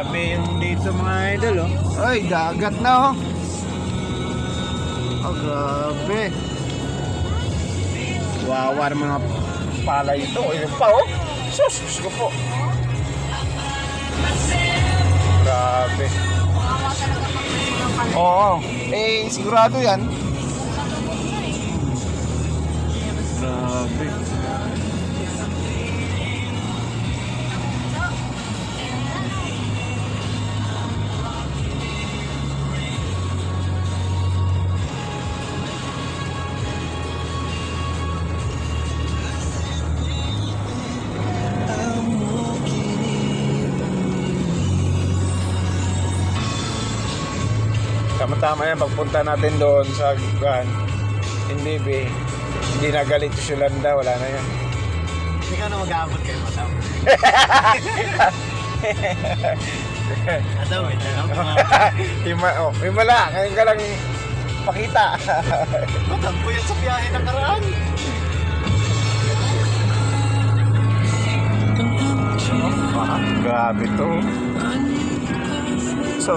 Grabe yung dito mga idol, oh. Ay, dagat na, oh. Oh, grabe. Wawa ng mga palay ito. Ayun pa, oh. Sus ko po. Grabe. Oo. Sigurado yan. Grabe. Tama-tama yan, pagpunta natin doon sa hindi nagalit si Yolanda, wala na yan. Hindi ka na mag-aabot kayo, madam. Madam, Himala, ngayon ka lang pakita. madam po yan sa biyahe ng karaan. Grabe to. So,